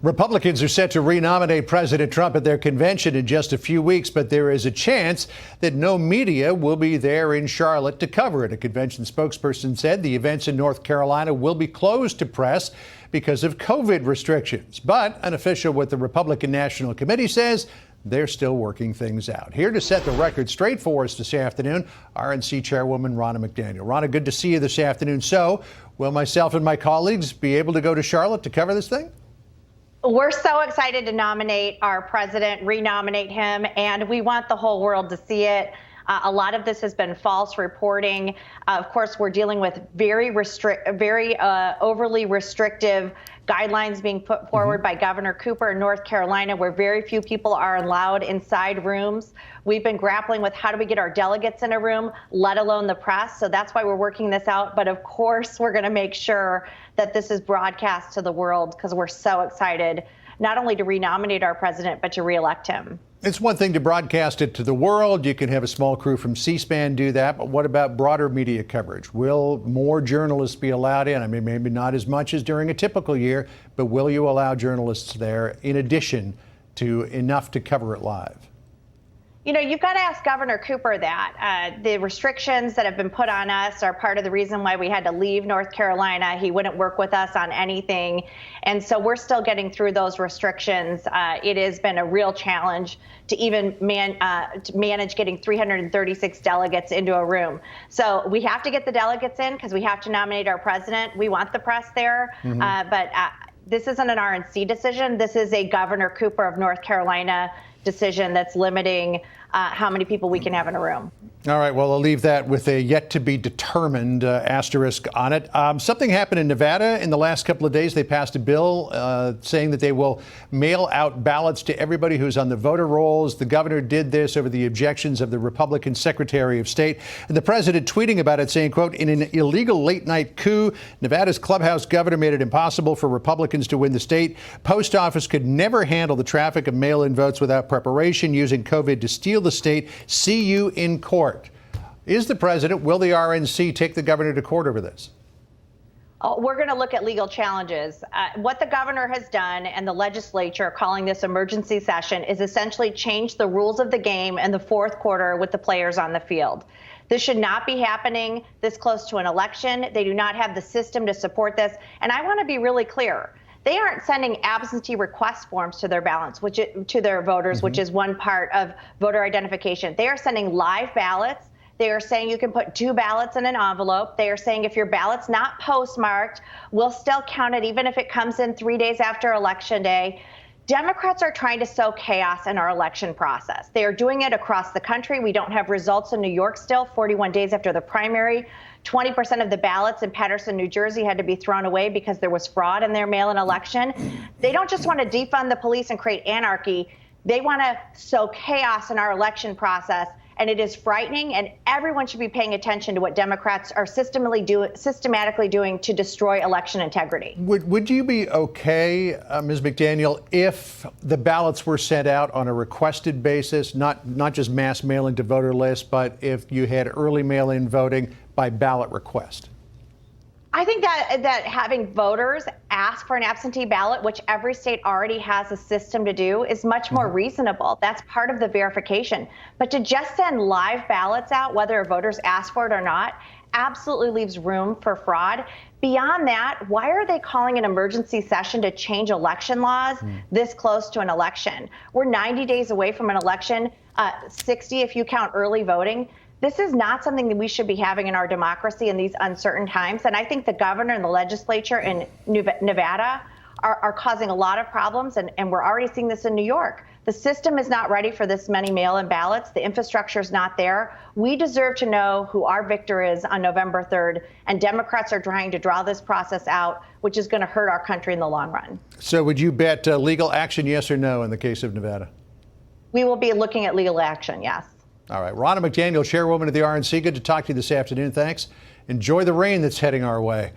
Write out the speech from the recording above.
Republicans are set to renominate President Trump at their convention in just a few weeks, but there is a chance that no media will be there in Charlotte to cover it. A convention spokesperson said the events in North Carolina will be closed to press because of COVID restrictions. But an official with the Republican National Committee says they're still working things out. Here to set the record straight for us this afternoon, RNC Chairwoman Ronna McDaniel. Ronna, good to see you this afternoon. So, will myself and my colleagues be able to go to Charlotte to cover this thing? We're so excited to nominate our president, renominate him, and we want the whole world to see it. A lot of this has been false reporting. Of course, we're dealing with very overly restrictive guidelines being put forward by Governor Cooper in North Carolina, where very few people are allowed inside rooms. We've been grappling with how do we get our delegates in a room, let alone the press. So that's why we're working this out. But of course, we're going to make sure that this is broadcast to the world because we're so excited not only to renominate our president, but to reelect him. It's one thing to broadcast it to the world. You can have a small crew from C-SPAN do that. But what about broader media coverage? Will more journalists be allowed in? I mean, maybe not as much as during a typical year, but will you allow journalists there in addition to enough to cover it live? You know, you've got to ask Governor Cooper that. The restrictions that have been put on us are part of the reason why we had to leave North Carolina. He wouldn't work with us on anything. And so we're still getting through those restrictions. It has been a real challenge to even manage getting 336 delegates into a room. So we have to get the delegates in because we have to nominate our president. We want the press there. But this isn't an RNC decision. This is a Governor Cooper of North Carolina decision that's limiting how many people we can have in a room. All right, well, I'll leave that with a yet-to-be-determined asterisk on it. Something happened in Nevada in the last couple of days. They passed a bill saying that they will mail out ballots to everybody who's on the voter rolls. The governor did this over the objections of the Republican Secretary of State. And the president tweeting about it saying, quote, in an illegal late-night coup, Nevada's clubhouse governor made it impossible for Republicans to win the state. Post office could never handle the traffic of mail-in votes without preparation, using COVID to steal the state. See you in court. Is the president, will the RNC take the governor to court over this? Oh, we're going to look at legal challenges. What the governor has done and the legislature calling this emergency session is essentially change the rules of the game in the fourth quarter with the players on the field. This should not be happening this close to an election. They do not have the system to support this. And I want to be really clear. They aren't sending absentee request forms to their ballots, to their voters, which is one part of voter identification. They are sending live ballots. They are saying you can put 2 ballots in an envelope. They are saying if your ballot's not postmarked, we'll still count it even if it comes in 3 days after Election Day. Democrats are trying to sow chaos in our election process. They are doing it across the country. We don't have results in New York still, 41 days after the primary. 20% of the ballots in Paterson, New Jersey had to be thrown away because there was fraud in their mail-in election. They don't just want to defund the police and create anarchy. They want to sow chaos in our election process. And it is frightening, and everyone should be paying attention to what Democrats are systematically doing to destroy election integrity. Would you be okay, Ms. McDaniel, if the ballots were sent out on a requested basis, not just mass mailing to voter lists, but if you had early mail-in voting by ballot request? I think that having voters ask for an absentee ballot, which every state already has a system to do, is much more reasonable. That's part of the verification. But to just send live ballots out, whether voters ask for it or not, absolutely leaves room for fraud. Beyond that, why are they calling an emergency session to change election laws this close to an election? We're 90 days away from an election, 60 if you count early voting. This is not something that we should be having in our democracy in these uncertain times. And I think the governor and the legislature in Nevada are causing a lot of problems. And we're already seeing this in New York. The system is not ready for this many mail-in ballots. The infrastructure is not there. We deserve to know who our victor is on November 3rd. And Democrats are trying to draw this process out, which is going to hurt our country in the long run. So would you bet legal action, yes or no, in the case of Nevada? We will be looking at legal action, yes. All right. Ronna McDaniel, chairwoman of the RNC. Good to talk to you this afternoon. Thanks. Enjoy the rain that's heading our way.